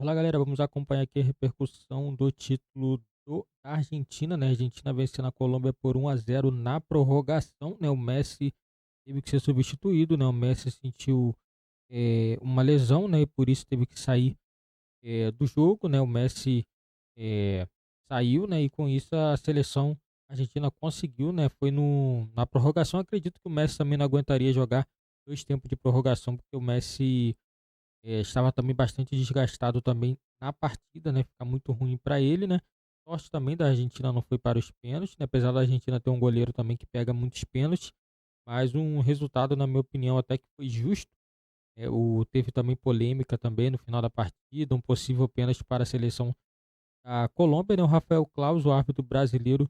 Fala galera, vamos acompanhar aqui a repercussão do título da Argentina, né? A Argentina vencendo a Colômbia por 1-0 na prorrogação, né? O Messi teve que ser substituído, né? O Messi sentiu uma lesão, né? E por isso teve que sair do jogo, né? O Messi eh, saiu, né? E com isso a seleção argentina conseguiu, né? Foi na prorrogação. Acredito que o Messi também não aguentaria jogar dois tempos de prorrogação, porque o Messi estava também bastante desgastado também na partida, né? Fica muito ruim para ele, né? Sorte também da Argentina não foi para os pênaltis, né? Apesar da Argentina ter um goleiro também que pega muitos pênaltis, mas um resultado, na minha opinião, até que foi justo. Teve também polêmica também no final da partida, um possível pênalti para a seleção da Colômbia, né? O Rafael Claus, o árbitro brasileiro,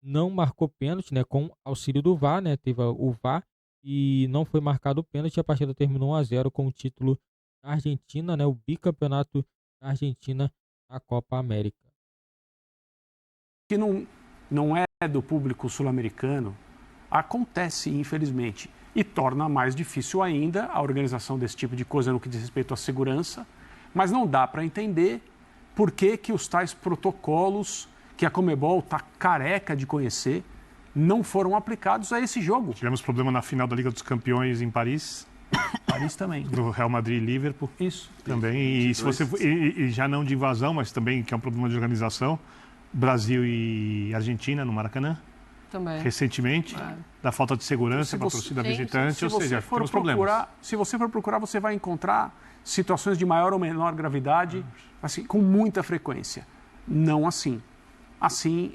não marcou pênalti, né? Com auxílio do VAR, né? Teve o VAR e não foi marcado o pênalti. A partida terminou 1-0 com o título da Argentina, né? O bicampeonato da Argentina na Copa América. Que não é do público sul-americano, acontece, infelizmente, e torna mais difícil ainda a organização desse tipo de coisa no que diz respeito à segurança, mas não dá para entender por que os tais protocolos que a Conmebol está careca de conhecer não foram aplicados a esse jogo. Tivemos problema na final da Liga dos Campeões em Paris. Paris também. Do Real Madrid e Liverpool. Isso. Também. Se você, e já não de invasão, mas também que é um problema de organização. Brasil e Argentina no Maracanã. Também. Recentemente. Da falta de segurança para a torcida visitante. Ou seja, temos problemas. Se você for procurar, você vai encontrar situações de maior ou menor gravidade, assim, com muita frequência. Não assim. Assim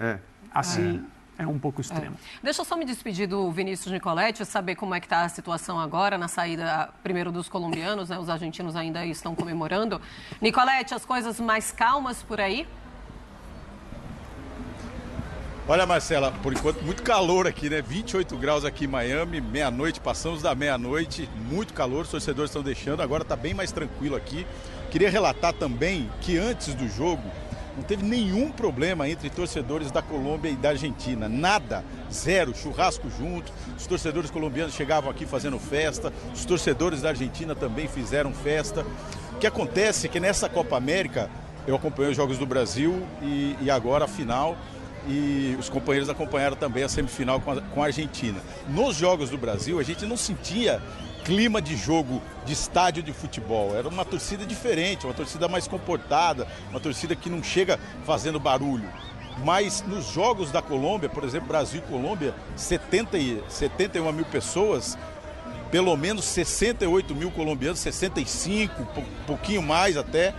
é um pouco extremo. Deixa eu só me despedir do Vinícius Nicoletti, saber como é que está a situação agora na saída, primeiro dos colombianos, né? Os argentinos ainda estão comemorando. Nicoletti, as coisas mais calmas por aí? Olha, Marcela, por enquanto muito calor aqui, né? 28 graus aqui em Miami, meia-noite, passamos da meia-noite, muito calor, os torcedores estão deixando, agora está bem mais tranquilo aqui. Queria relatar também que antes do jogo não teve nenhum problema entre torcedores da Colômbia e da Argentina, nada, zero, churrasco junto, os torcedores colombianos chegavam aqui fazendo festa, os torcedores da Argentina também fizeram festa. O que acontece é que nessa Copa América, eu acompanhei os Jogos do Brasil e agora a final, e os companheiros acompanharam também a semifinal com a Argentina. Nos Jogos do Brasil, a gente não sentia clima de jogo de estádio de futebol, era uma torcida diferente, uma torcida mais comportada, uma torcida que não chega fazendo barulho. Mas nos Jogos da Colômbia, por exemplo, Brasil e Colômbia, 71 mil pessoas, pelo menos 68 mil colombianos, 65, um pouquinho mais até,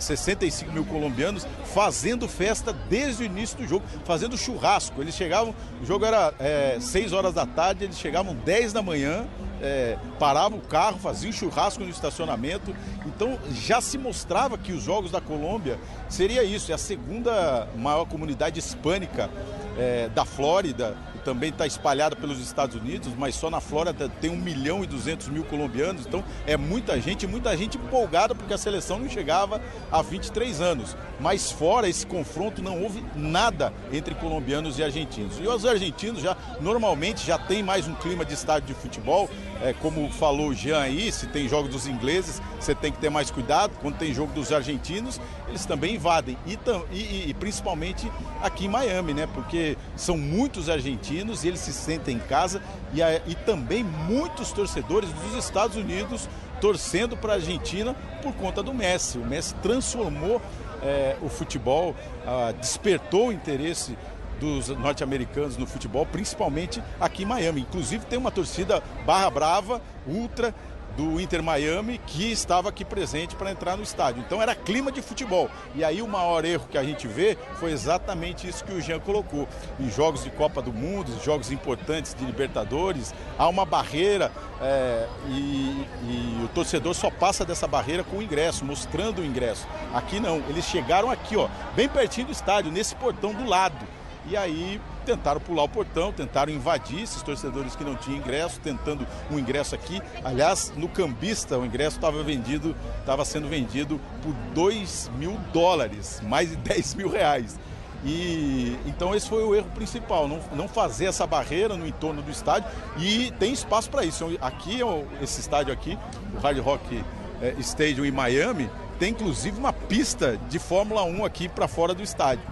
65 mil colombianos fazendo festa desde o início do jogo, fazendo churrasco. Eles chegavam, o jogo era 6 horas da tarde, eles chegavam 10 da manhã, paravam o carro, faziam churrasco no estacionamento. Então já se mostrava que os Jogos da Colômbia seria isso, é a segunda maior comunidade hispânica da Flórida, também está espalhada pelos Estados Unidos, mas só na Flórida tem 1.200.000 colombianos, então é muita gente empolgada porque a seleção não chegava há 23 anos. Mas fora esse confronto não houve nada entre colombianos e argentinos. E os argentinos normalmente já tem mais um clima de estádio de futebol, como falou o Jean aí, se tem jogo dos ingleses, você tem que ter mais cuidado, quando tem jogo dos argentinos, eles também invadem, e principalmente aqui em Miami, né? Porque são muitos argentinos e eles se sentem em casa, e também muitos torcedores dos Estados Unidos torcendo para a Argentina por conta do Messi. O Messi transformou o futebol, despertou o interesse dos norte-americanos no futebol, principalmente aqui em Miami. Inclusive tem uma torcida barra brava, ultra, do Inter Miami, que estava aqui presente para entrar no estádio. Então era clima de futebol. E aí o maior erro que a gente vê foi exatamente isso que o Jean colocou. Em jogos de Copa do Mundo, jogos importantes de Libertadores, há uma barreira e o torcedor só passa dessa barreira com o ingresso, mostrando o ingresso. Aqui não, eles chegaram aqui, ó, bem pertinho do estádio, nesse portão do lado. E aí tentaram pular o portão, tentaram invadir esses torcedores que não tinham ingresso, tentando um ingresso aqui. Aliás, no cambista o ingresso estava sendo vendido por $2.000, mais de R$10.000. E então esse foi o erro principal, não fazer essa barreira no entorno do estádio, e tem espaço para isso. Aqui, esse estádio aqui, o Hard Rock Stadium em Miami, tem inclusive uma pista de Fórmula 1 aqui para fora do estádio.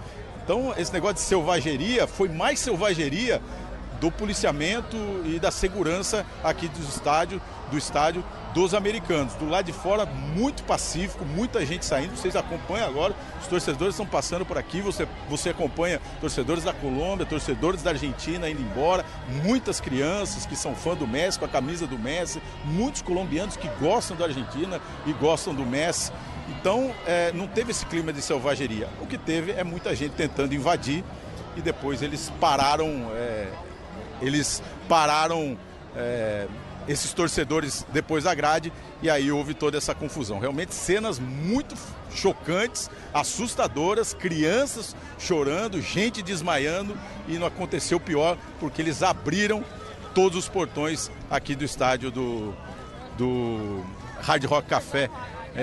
Então, esse negócio de selvageria foi mais selvageria do policiamento e da segurança aqui do estádio dos americanos. Do lado de fora, muito pacífico, muita gente saindo. Vocês acompanham agora, os torcedores estão passando por aqui. Você acompanha torcedores da Colômbia, torcedores da Argentina indo embora, muitas crianças que são fã do Messi, com a camisa do Messi, muitos colombianos que gostam da Argentina e gostam do Messi. Então, não teve esse clima de selvageria. O que teve é muita gente tentando invadir e depois eles pararam esses torcedores depois da grade e aí houve toda essa confusão. Realmente cenas muito chocantes, assustadoras, crianças chorando, gente desmaiando e não aconteceu pior porque eles abriram todos os portões aqui do estádio do Hard Rock Café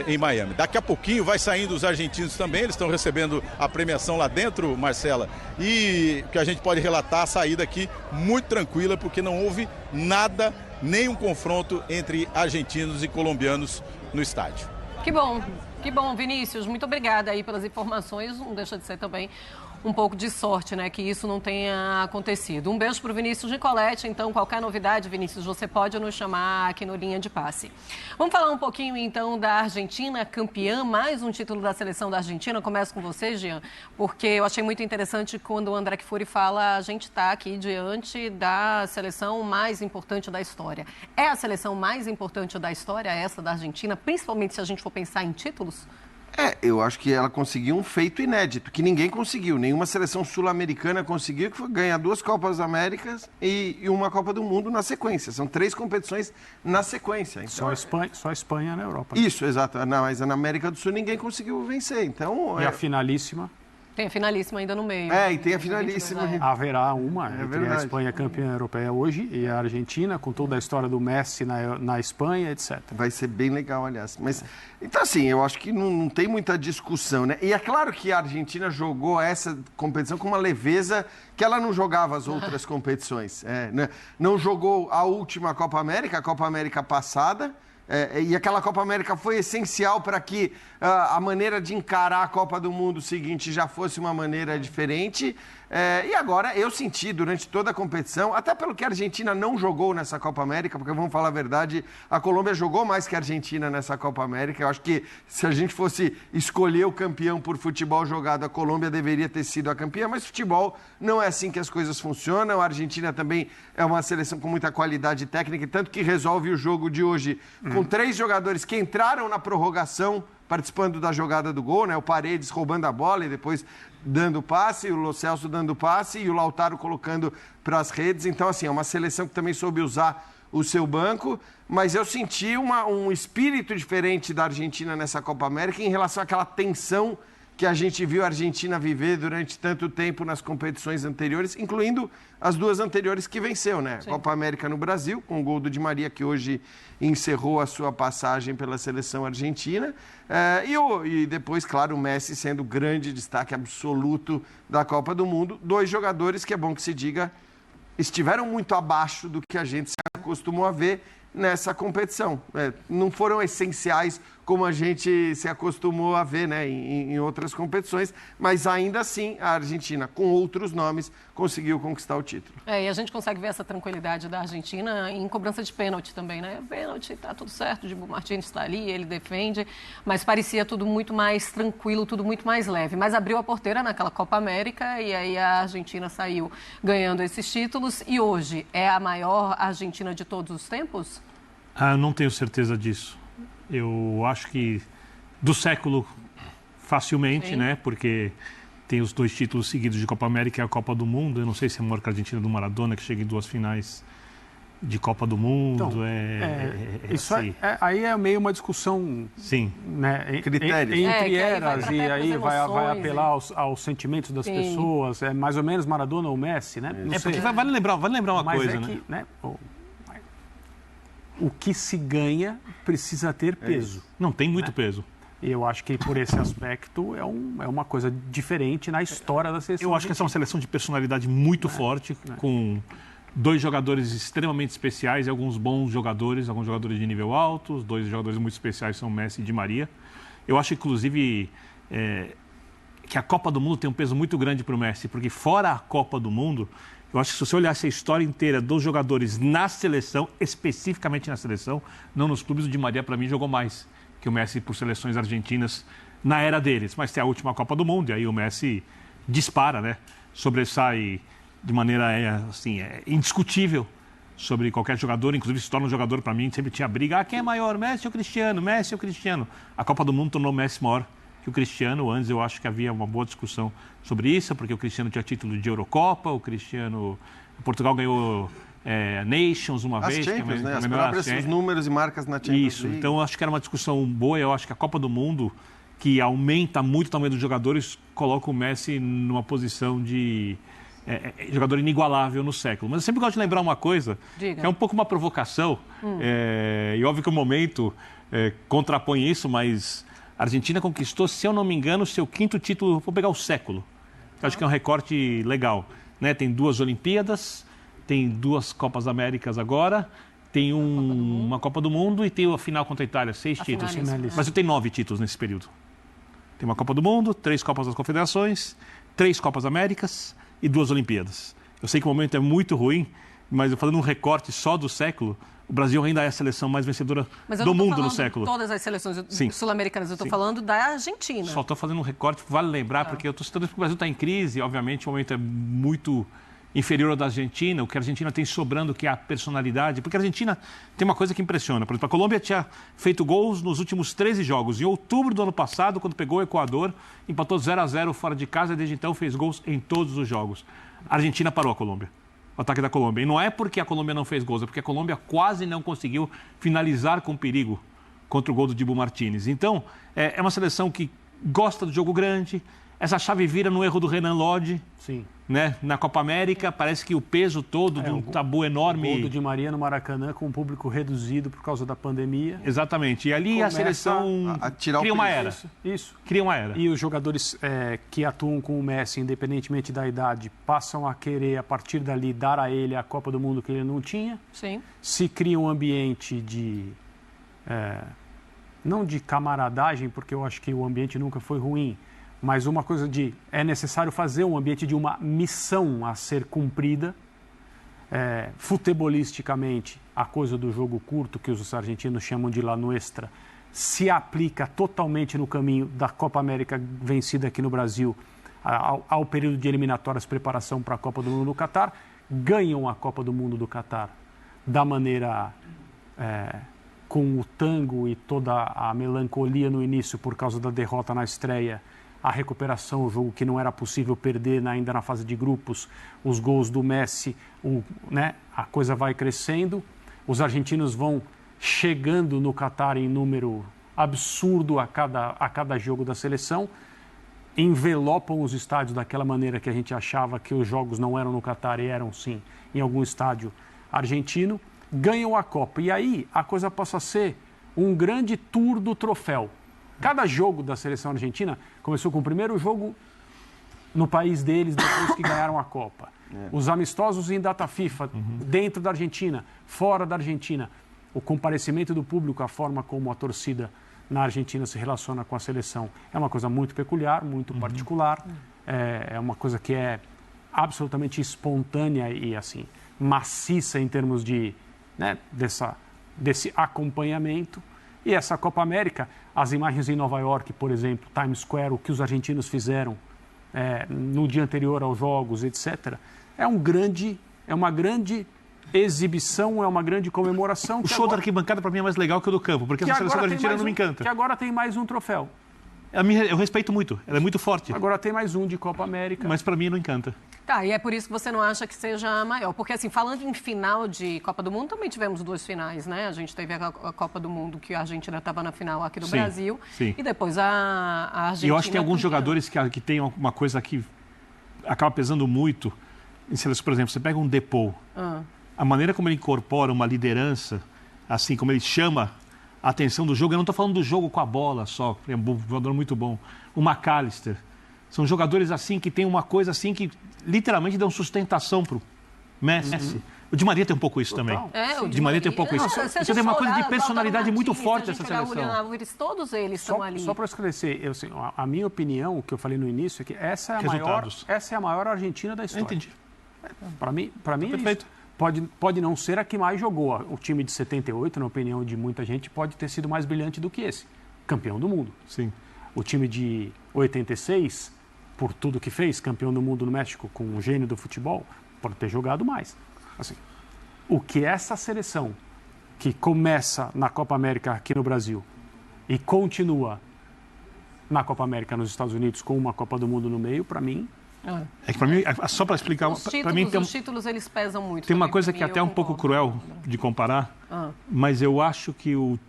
em Miami. Daqui a pouquinho vai saindo os argentinos também, eles estão recebendo a premiação lá dentro, Marcela, e que a gente pode relatar a saída aqui muito tranquila, porque não houve nada, nenhum confronto entre argentinos e colombianos no estádio. Que bom, Vinícius, muito obrigada aí pelas informações, não deixa de ser também um pouco de sorte, né, que isso não tenha acontecido. Um beijo para o Vinícius Nicoletti. Então, qualquer novidade, Vinícius, você pode nos chamar aqui no Linha de Passe. Vamos falar um pouquinho, então, da Argentina, campeã, mais um título da seleção da Argentina. Começo com você, Jean, porque eu achei muito interessante quando o André Kfouri fala a gente está aqui diante da seleção mais importante da história. É a seleção mais importante da história, essa da Argentina, principalmente se a gente for pensar em títulos? Eu acho que ela conseguiu um feito inédito, que ninguém conseguiu. Nenhuma seleção sul-americana conseguiu, que foi ganhar 2 Copas Américas e uma Copa do Mundo na sequência. São 3 competições na sequência. Então, só a Espanha na Europa. Isso, exato. Mas na América do Sul ninguém conseguiu vencer. Então, e a finalíssima? Tem a finalíssima ainda no meio. E tem a finalíssima. Haverá uma entre a Espanha campeã europeia hoje e a Argentina, com toda a história do Messi na Espanha, etc. Vai ser bem legal, aliás. Mas, então, assim, eu acho que não tem muita discussão, né? E é claro que a Argentina jogou essa competição com uma leveza que ela não jogava as outras competições. Né? Não jogou a última Copa América, a Copa América passada. E aquela Copa América foi essencial para que a maneira de encarar a Copa do Mundo seguinte já fosse uma maneira diferente. E agora eu senti durante toda a competição, até pelo que a Argentina não jogou nessa Copa América, porque vamos falar a verdade, a Colômbia jogou mais que a Argentina nessa Copa América. Eu acho que se a gente fosse escolher o campeão por futebol jogado, a Colômbia deveria ter sido a campeã, mas futebol não é assim que as coisas funcionam. A Argentina também é uma seleção com muita qualidade técnica, tanto que resolve o jogo de hoje com 3 jogadores que entraram na prorrogação participando da jogada do gol, né? O Paredes roubando a bola e depois dando passe, o Lo Celso dando passe e o Lautaro colocando para as redes. Então, assim, é uma seleção que também soube usar o seu banco, mas eu senti um espírito diferente da Argentina nessa Copa América em relação àquela tensão que a gente viu a Argentina viver durante tanto tempo nas competições anteriores, incluindo as 2 anteriores que venceu, né? Sim. Copa América no Brasil, com o gol do Di Maria, que hoje encerrou a sua passagem pela seleção argentina. E depois, claro, o Messi sendo o grande destaque absoluto da Copa do Mundo. 2 jogadores que é bom que se diga, estiveram muito abaixo do que a gente se acostumou a ver nessa competição. Não foram essenciais como a gente se acostumou a ver, né, em outras competições, mas ainda assim a Argentina, com outros nomes, conseguiu conquistar o título. E a gente consegue ver essa tranquilidade da Argentina em cobrança de pênalti também, né? Pênalti, tá tudo certo, o Dibu Martínez está ali, ele defende, mas parecia tudo muito mais tranquilo, tudo muito mais leve. Mas abriu a porteira naquela Copa América e aí a Argentina saiu ganhando esses títulos. E hoje é a maior Argentina de todos os tempos? Eu não tenho certeza disso. Eu acho que do século facilmente, né? Porque tem os 2 títulos seguidos de Copa América e a Copa do Mundo. Eu não sei se é maior que a Argentina do Maradona, que chega em 2 finais de Copa do Mundo. Então, isso aí é meio uma discussão. Sim. Né, critérios. Entre eras, e aí vai apelar aos sentimentos das pessoas. É mais ou menos Maradona ou Messi, né? Porque vale lembrar uma coisa, né? O que se ganha precisa ter peso. Não tem muito peso. Eu acho que por esse aspecto é uma coisa diferente na história da seleção. Eu acho que essa é uma seleção de personalidade muito forte, com 2 jogadores extremamente especiais e alguns bons jogadores, alguns jogadores de nível alto. Os 2 jogadores muito especiais são Messi e Di Maria. Eu acho, inclusive, que a Copa do Mundo tem um peso muito grande para o Messi, porque fora a Copa do Mundo, eu acho que se você olhasse a história inteira dos jogadores na seleção, especificamente na seleção, não nos clubes, o Di Maria, para mim, jogou mais que o Messi por seleções argentinas na era deles. Mas tem a última Copa do Mundo, e aí o Messi dispara, né? Sobressai de maneira indiscutível sobre qualquer jogador, inclusive se torna um jogador, para mim, sempre tinha briga. Quem é maior, Messi ou Cristiano? Messi ou Cristiano? A Copa do Mundo tornou o Messi maior que o Cristiano. Antes eu acho que havia uma boa discussão sobre isso, porque o Cristiano tinha título de Eurocopa, o Portugal ganhou Nations uma vez. Champions, né? As próprios números e marcas na Champions Isso, League. então eu acho que era uma discussão boa. Eu acho que a Copa do Mundo, que aumenta muito o tamanho dos jogadores, coloca o Messi numa posição de jogador inigualável no século. Mas eu sempre gosto de lembrar uma coisa, que é um pouco uma provocação, e óbvio que o momento contrapõe isso, mas a Argentina conquistou, se eu não me engano, seu 5º título, vou pegar o século. Eu acho que é um recorte legal, né? Tem 2 Olimpíadas, tem 2 Copas Américas agora, tem uma Copa do Mundo e tem a final contra a Itália, 6 títulos. Mas eu tenho 9 títulos nesse período. Tem uma Copa do Mundo, 3 Copas das Confederações, 3 Copas Américas e 2 Olimpíadas. Eu sei que o momento é muito ruim, mas eu falando um recorte só do século, o Brasil ainda é a seleção mais vencedora do mundo no século. Todas as seleções sul-americanas, eu estou falando da Argentina. Só estou fazendo um recorte, vale lembrar, porque eu estou citando porque o Brasil está em crise, obviamente o momento é muito inferior ao da Argentina, o que a Argentina tem sobrando, que é a personalidade, porque a Argentina tem uma coisa que impressiona. Por exemplo, a Colômbia tinha feito gols nos últimos 13 jogos. Em outubro do ano passado, quando pegou o Equador, empatou 0-0 fora de casa e desde então fez gols em todos os jogos. A Argentina parou a Colômbia, o ataque da Colômbia. E não é porque a Colômbia não fez gols, é porque a Colômbia quase não conseguiu finalizar com perigo contra o gol do Dibu Martínez. Então, é uma seleção que gosta do jogo grande. Essa chave vira no erro do Renan Lodge. Sim. Né? Na Copa América, parece que o peso todo de um tabu enorme. O gol do Di Maria no Maracanã com um público reduzido por causa da pandemia. Exatamente. E ali a seleção cria uma era. Isso. Cria uma era. E os jogadores que atuam com o Messi, independentemente da idade, passam a querer, a partir dali, dar a ele a Copa do Mundo que ele não tinha. Sim. Se cria um ambiente de... não de camaradagem, porque eu acho que o ambiente nunca foi ruim, mas uma coisa de é necessário fazer um ambiente de uma missão a ser cumprida. Futebolisticamente, a coisa do jogo curto, que os argentinos chamam de la nuestra, se aplica totalmente no caminho da Copa América vencida aqui no Brasil, ao período de eliminatórias, preparação para a Copa do Mundo do Catar. Ganham a Copa do Mundo do Catar da maneira... com o tango e toda a melancolia no início por causa da derrota na estreia, a recuperação, o jogo que não era possível perder ainda na fase de grupos, os gols do Messi, a coisa vai crescendo, os argentinos vão chegando no Catar em número absurdo a cada jogo da seleção, envelopam os estádios daquela maneira que a gente achava que os jogos não eram no Catar e eram sim em algum estádio argentino, ganham a Copa. E aí a coisa passa a ser um grande tour do troféu. Cada jogo da seleção argentina começou com o primeiro jogo no país deles, depois que ganharam a Copa. Os amistosos em data FIFA, dentro da Argentina, fora da Argentina. O comparecimento do público, a forma como a torcida na Argentina se relaciona com a seleção. É uma coisa muito peculiar, muito particular. É uma coisa que é absolutamente espontânea e assim maciça em termos de... desse acompanhamento. E essa Copa América, as imagens em Nova York, por exemplo, Times Square, o que os argentinos fizeram no dia anterior aos jogos, etc., é uma grande exibição, é uma grande comemoração. O show da arquibancada, para mim, é mais legal que o do campo, porque essa seleção da Argentina não me encanta. Que agora tem mais um troféu. Eu respeito muito, ela é muito forte. Agora tem mais um de Copa América. Mas para mim não encanta. Tá, e é por isso que você não acha que seja maior. Porque, assim, falando em final de Copa do Mundo, também tivemos 2 finais, né? A gente teve a Copa do Mundo, que a Argentina estava na final aqui no Brasil. Sim. E depois a Argentina... E eu acho que tem alguns jogadores que tem uma coisa que acaba pesando muito. Por exemplo, você pega um Depou. A maneira como ele incorpora uma liderança, assim, como ele chama a atenção do jogo. Eu não estou falando do jogo com a bola só, é um jogador muito bom. O McAllister. São jogadores assim que tem uma coisa assim que literalmente dão sustentação para o Messi. O Di Maria tem um pouco isso também. O Di Maria tem um pouco isso. Você tem uma coisa de personalidade muito forte essa seleção. Todos eles estão ali. Só para esclarecer, assim, a minha opinião, o que eu falei no início, é que essa é a maior Argentina da história. Entendi. Para mim Perfeito. É isso. Pode não ser a que mais jogou. O time de 78, na opinião de muita gente, pode ter sido mais brilhante do que esse. Campeão do mundo. Sim. O time de 86, por tudo que fez, campeão do mundo no México, com um gênio do futebol, pode ter jogado mais. Assim, o que essa seleção, que começa na Copa América aqui no Brasil e continua na Copa América nos Estados Unidos com uma Copa do Mundo no meio, para mim... É que para mim, só para explicar... Os títulos, eles pesam muito. Tem uma coisa que é até um pouco cruel de comparar, mas eu acho que o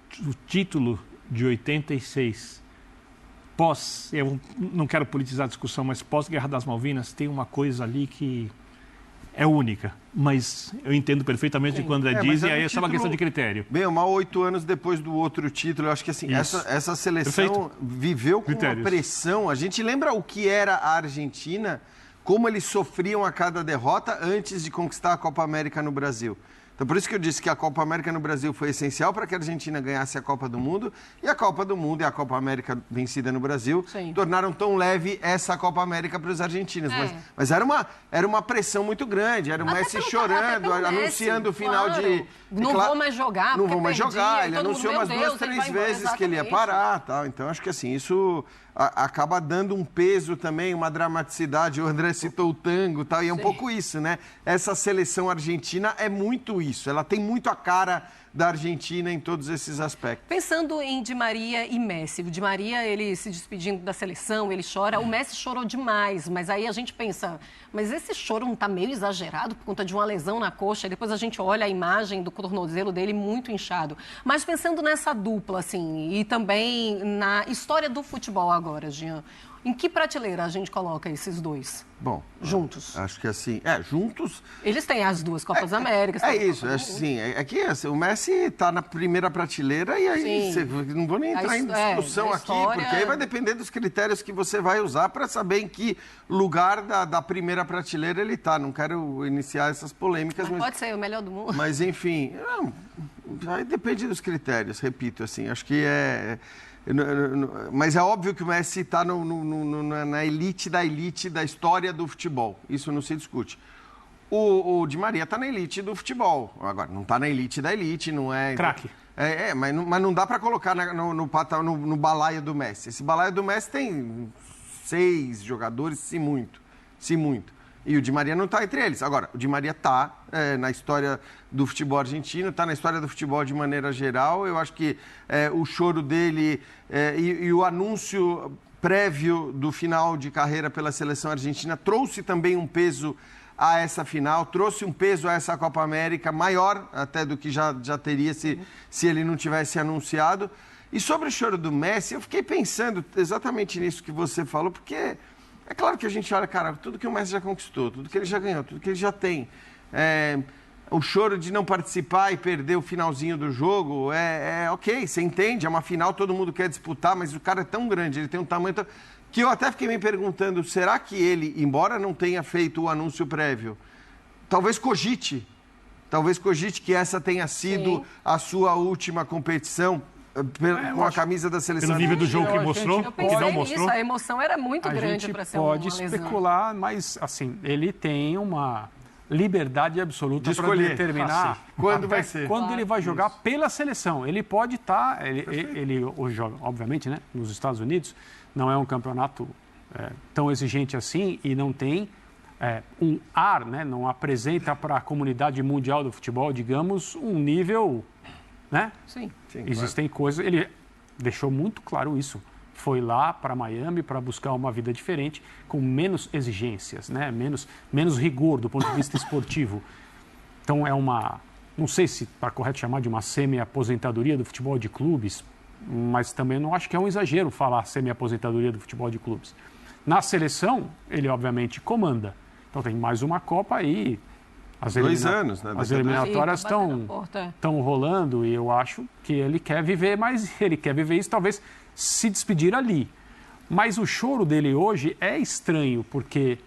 título de 86, eu não quero politizar a discussão, mas pós-Guerra das Malvinas, tem uma coisa ali que é única. Mas eu entendo perfeitamente quando diz, e aí é só uma questão de critério. Bem, 8 anos depois do outro título, eu acho que assim, essa seleção viveu com uma pressão. A gente lembra o que era a Argentina, como eles sofriam a cada derrota antes de conquistar a Copa América no Brasil. Então, por isso que eu disse que a Copa América no Brasil foi essencial para que a Argentina ganhasse a Copa do Mundo, e a Copa do Mundo e a Copa América vencida no Brasil tornaram tão leve essa Copa América para os argentinos. Mas era uma pressão muito grande, era o Messi chorando, anunciando o final de... Não vou mais jogar, não vou mais jogar. Ele anunciou umas 2, 3 vezes que ele ia parar. Tal. Então, acho que assim, isso acaba dando um peso também, uma dramaticidade. O André citou o tango, tal, e é um pouco isso, né? Essa seleção argentina é muito isso. Ela tem muito a cara da Argentina em todos esses aspectos. Pensando em Di Maria e Messi, o Di Maria, ele se despedindo da seleção, ele chora, o Messi chorou demais, mas aí a gente pensa, mas esse choro não está meio exagerado por conta de uma lesão na coxa, e depois a gente olha a imagem do tornozelo dele muito inchado. Mas pensando nessa dupla, assim, e também na história do futebol agora, Jean, em que prateleira a gente coloca esses dois? Bom, juntos. Acho que assim, juntos... Eles têm as 2 Copas Américas. O Messi está na primeira prateleira e aí não vou nem entrar em discussão aqui, porque aí vai depender dos critérios que você vai usar para saber em que lugar da primeira prateleira ele está. Não quero iniciar essas polêmicas. Mas pode ser o melhor do mundo. Mas, enfim, aí depende dos critérios, repito, assim, acho que mas é óbvio que o Messi está na elite da história do futebol. Isso não se discute. O Di Maria está na elite do futebol. Agora, não está na elite da elite, não é... Craque. Mas não dá para colocar no balaio do Messi. Esse balaio do Messi tem 6 jogadores, se muito. E o Di Maria não está entre eles. Agora, o Di Maria está na história do futebol argentino, está na história do futebol de maneira geral. Eu acho que o choro dele e o anúncio prévio do final de carreira pela seleção argentina trouxe também um peso a essa final, trouxe um peso a essa Copa América maior até do que já teria se ele não tivesse anunciado. E sobre o choro do Messi, eu fiquei pensando exatamente nisso que você falou, porque... É claro que a gente olha, cara, tudo que o Messi já conquistou, tudo que ele já ganhou, tudo que ele já tem. O choro de não participar e perder o finalzinho do jogo, ok, você entende, é uma final, todo mundo quer disputar, mas o cara é tão grande, ele tem um tamanho tão... que eu até fiquei me perguntando, será que ele, embora não tenha feito o anúncio prévio, talvez cogite que essa tenha sido a sua última competição, com a camisa da seleção. Pelo nível do jogo que mostrou, que não mostrou. Isso, a emoção era muito grande para ser uma lesão. Pode especular, mas assim, ele tem uma liberdade absoluta para determinar quando vai ser. Quando ele vai jogar pela seleção. Ele pode estar, ele hoje joga, obviamente, né, nos Estados Unidos, não é um campeonato tão exigente assim e não tem um ar, né, não apresenta para a comunidade mundial do futebol, digamos, um nível... Né? Sim. Existem coisas... Ele deixou muito claro isso. Foi lá para Miami para buscar uma vida diferente, com menos exigências, né? menos rigor do ponto de vista esportivo. Então é uma... Não sei se está correto chamar de uma semi-aposentadoria do futebol de clubes, mas também não acho que é um exagero falar semi-aposentadoria do futebol de clubes. Na seleção, ele obviamente comanda. Então tem mais uma Copa aí... As 2 anos, né? As eliminatórias estão rolando e eu acho que ele quer viver, mas ele quer viver isso, talvez se despedir ali. Mas o choro dele hoje é estranho, porque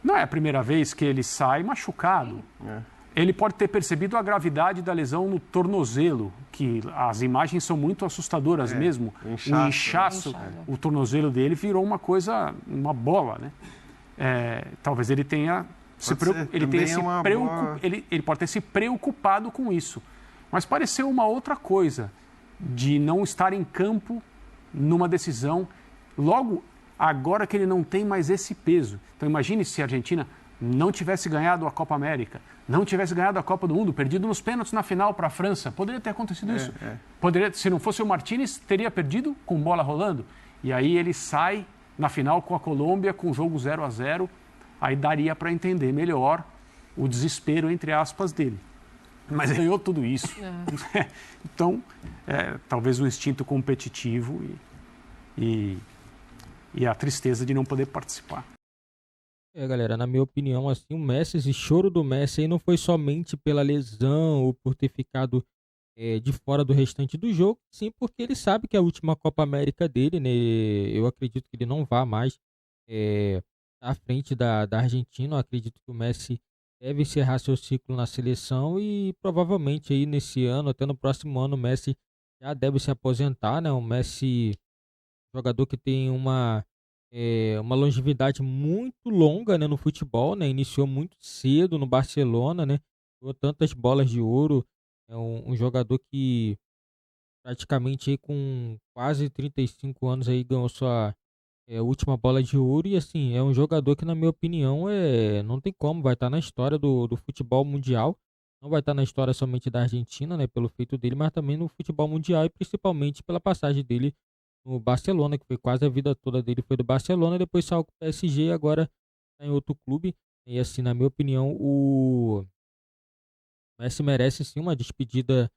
não é a primeira vez que ele sai machucado. Ele pode ter percebido a gravidade da lesão no tornozelo, que as imagens são muito assustadoras mesmo. O inchaço, o tornozelo dele virou uma coisa, uma bola, né? Talvez ele tenha ele pode ter se preocupado com isso. Mas pareceu uma outra coisa, de não estar em campo numa decisão, logo agora que ele não tem mais esse peso. Então imagine se a Argentina não tivesse ganhado a Copa América, não tivesse ganhado a Copa do Mundo, perdido nos pênaltis na final para a França. Poderia ter acontecido isso. Poderia, se não fosse o Martínez, teria perdido com bola rolando. E aí ele sai na final com a Colômbia, com o jogo 0-0. Aí daria para entender melhor o desespero, entre aspas, dele. Mas ele ganhou tudo isso. Então, talvez o instinto competitivo e a tristeza de não poder participar. Galera, na minha opinião, assim, o Messi, esse choro do Messi aí não foi somente pela lesão ou por ter ficado de fora do restante do jogo, sim, porque ele sabe que é a última Copa América dele, né? Eu acredito que ele não vá mais à frente da Argentina. Eu acredito que o Messi deve encerrar seu ciclo na seleção e provavelmente aí nesse ano, até no próximo ano, o Messi já deve se aposentar, né? O Messi, jogador que tem uma longevidade muito longa, né, no futebol, né? Iniciou muito cedo no Barcelona, né? Ganhou tantas bolas de ouro. É um jogador que praticamente aí com quase 35 anos aí ganhou sua última bola de ouro. E assim, é um jogador que, na minha opinião, não tem como, vai estar na história do futebol mundial. Não vai estar na história somente da Argentina, né, pelo feito dele, mas também no futebol mundial e principalmente pela passagem dele no Barcelona, que foi quase a vida toda dele foi do Barcelona, depois saiu com o PSG e agora está em outro clube. E assim, na minha opinião, o Messi merece sim uma despedida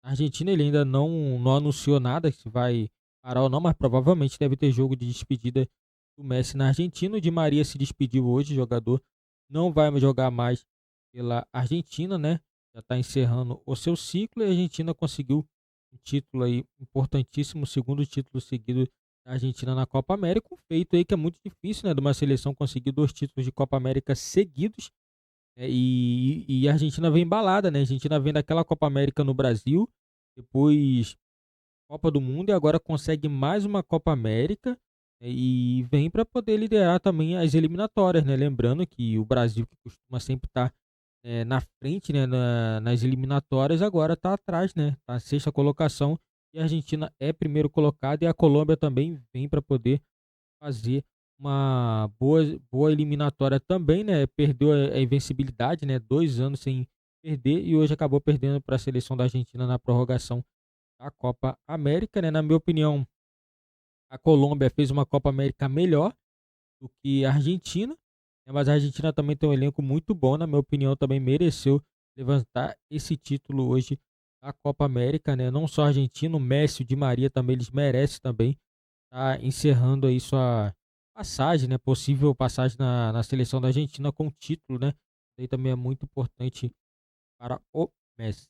na Argentina. Ele ainda não anunciou nada se vai parar ou não, mas provavelmente deve ter jogo de despedida do Messi na Argentina. O Di Maria se despediu hoje, jogador não vai jogar mais pela Argentina, né? Já está encerrando o seu ciclo e a Argentina conseguiu um título aí importantíssimo, o segundo título seguido da Argentina na Copa América, um feito aí que é muito difícil, né, de uma seleção conseguir 2 títulos de Copa América seguidos, né, e a Argentina vem embalada, né, a Argentina vem daquela Copa América no Brasil, depois Copa do Mundo e agora consegue mais uma Copa América, né, e vem para poder liderar também as eliminatórias, né, lembrando que o Brasil, que costuma sempre estar na frente, né, nas eliminatórias, agora está atrás, né, tá na 6ª colocação, e a Argentina é primeiro colocado e a Colômbia também vem para poder fazer uma boa eliminatória também, né, perdeu a invencibilidade, né, 2 anos sem perder e hoje acabou perdendo para a seleção da Argentina na prorrogação da Copa América, né. Na minha opinião, a Colômbia fez uma Copa América melhor do que a Argentina, mas a Argentina também tem um elenco muito bom, na minha opinião, também mereceu levantar esse título hoje da Copa América, né? Não só a Argentina, o Messi, o Di Maria também, eles merecem também estar encerrando aí sua passagem, né? Possível passagem na seleção da Argentina com título, né? Isso aí também é muito importante para o Messi.